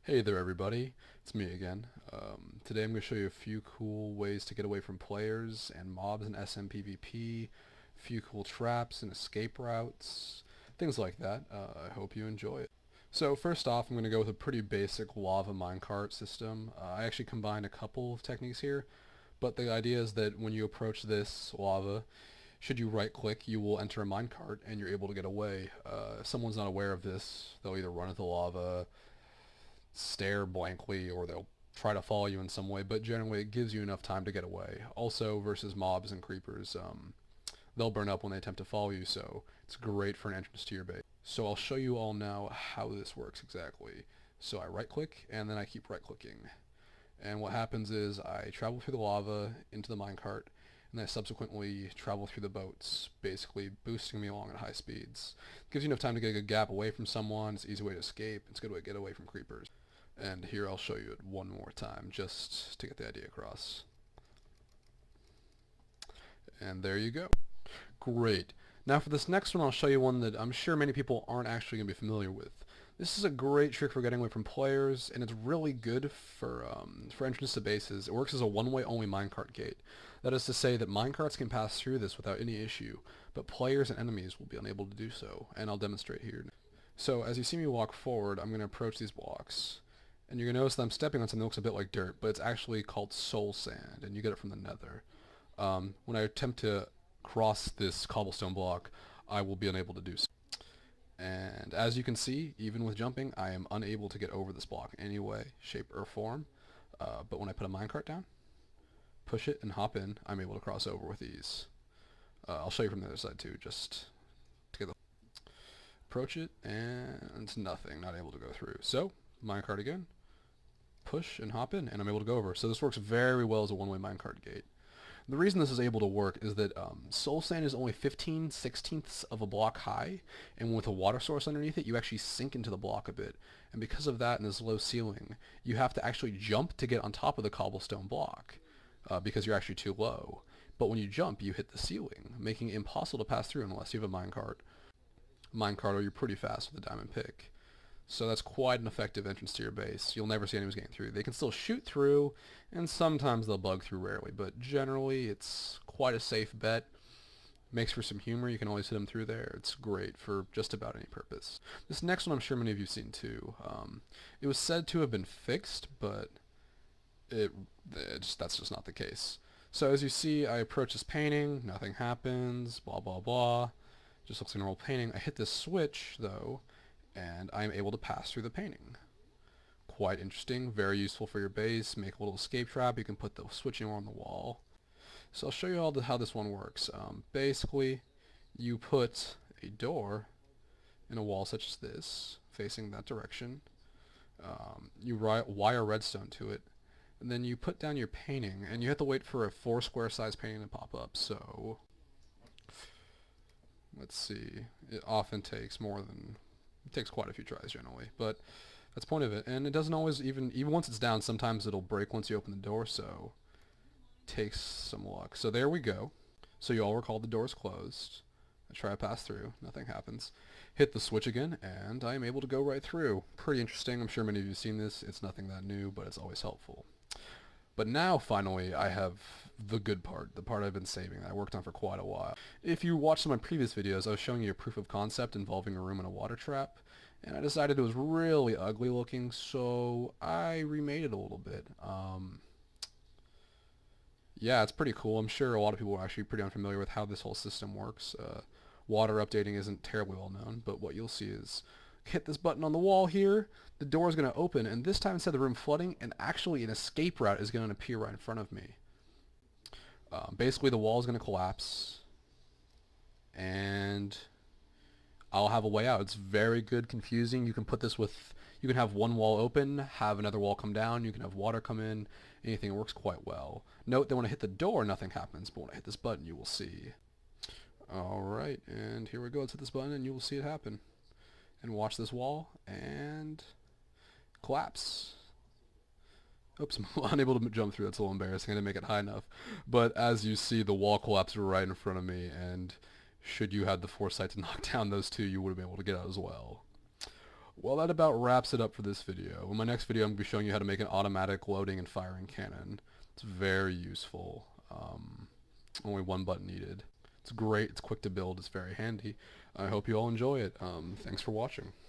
Hey there everybody, it's me again. Today I'm going to show you a few cool ways to get away from players and mobs in SMPVP, a few cool traps and escape routes, things like that. I hope you enjoy it. So first off, I'm going to go with a pretty basic lava minecart system. I actually combined a couple of techniques here, but the idea is that when you approach this lava, should you right click, you will enter a minecart and you're able to get away. If someone's not aware of this, they'll either run into the lava, stare blankly, or they'll try to follow you in some way, but generally it gives you enough time to get away. Also, versus mobs and creepers, they'll burn up when they attempt to follow you, so it's great for an entrance to your base. So I'll show you all now how this works exactly. So I right click, and then I keep right clicking. And what happens is I travel through the lava into the minecart, and then I subsequently travel through the boats, basically boosting me along at high speeds. It gives you enough time to get a good gap away from someone, it's an easy way to escape, it's a good way to get away from creepers. And here I'll show you it one more time just to get the idea across. And there you go. Great. Now for this next one I'll show you one that I'm sure many people aren't actually going to be familiar with. This is a great trick for getting away from players, and it's really good for entrance to bases. It works as a one-way only minecart gate. That is to say that minecarts can pass through this without any issue, but players and enemies will be unable to do so, and I'll demonstrate here. So as you see me walk forward, I'm going to approach these blocks. And you're going to notice that I'm stepping on something that looks a bit like dirt, but it's actually called soul sand, and you get it from the nether. When I attempt to cross this cobblestone block, I will be unable to do so. And as you can see, even with jumping, I am unable to get over this block in any way, shape, or form. But when I put a minecart down, push it, and hop in, I'm able to cross over with ease. I'll show you from the other side too, just to get the... Approach it, and nothing, not able to go through. So, minecart again. Push and hop in, and I'm able to go over. So this works very well as a one-way minecart gate. The reason this is able to work is that soul sand is only 15/16ths of a block high, and with a water source underneath it, you actually sink into the block a bit. And because of that and this low ceiling, you have to actually jump to get on top of the cobblestone block because you're actually too low. But when you jump, you hit the ceiling, making it impossible to pass through unless you have a minecart, or you're pretty fast with a diamond pick. So that's quite an effective entrance to your base. You'll never see enemies getting through. They can still shoot through, and sometimes they'll bug through rarely, but generally it's quite a safe bet. Makes for some humor. You can always hit them through there. It's great for just about any purpose. This next one I'm sure many of you have seen too. It was said to have been fixed, but that's just not the case. So as you see, I approach this painting, nothing happens, blah blah blah. Just looks like a normal painting. I hit this switch though, and I'm able to pass through the painting. Quite interesting, very useful for your base. Make a little escape trap. You can put the switch anywhere on the wall. So I'll show you all how this one works. Basically, you put a door in a wall such as this, facing that direction. You wire redstone to it, and then you put down your painting, and you have to wait for a 4 square size painting to pop up. So let's see, it often takes it takes quite a few tries generally, but that's the point of it. And it doesn't always, even once it's down, sometimes it'll break once you open the door, so it takes some luck. So there we go. So you all recall the door's closed. I try to pass through, nothing happens. Hit the switch again, and I am able to go right through. Pretty interesting. I'm sure many of you have seen this. It's nothing that new, but it's always helpful. But now, finally, I have the good part, the part I've been saving that I worked on for quite a while. If you watched some of my previous videos, I was showing you a proof of concept involving a room and a water trap, and I decided it was really ugly looking, so I remade it a little bit. Yeah, it's pretty cool. I'm sure a lot of people are actually pretty unfamiliar with how this whole system works. Water updating isn't terribly well known, but what you'll see is hit this button on the wall here, the door is going to open, and this time instead of the room flooding, and actually an escape route is going to appear right in front of me. Basically the wall is going to collapse, and I'll have a way out. It's very good, confusing. You can put this with, you can have one wall open, have another wall come down, you can have water come in, anything. It works quite well. Note that when I hit the door, nothing happens, but when I hit this button, you will see. Alright, and here we go. Let's hit this button, and you will see it happen. And watch this wall, and collapse. Oops, I'm unable to jump through. That's a little embarrassing. I didn't make it high enough. But as you see, the wall collapsed right in front of me, and should you have the foresight to knock down those two, you would have been able to get out as well. Well, that about wraps it up for this video. In my next video, I'm going to be showing you how to make an automatic loading and firing cannon. It's very useful. Only one button needed. It's great. It's quick to build. It's very handy. I hope you all enjoy it. Thanks for watching.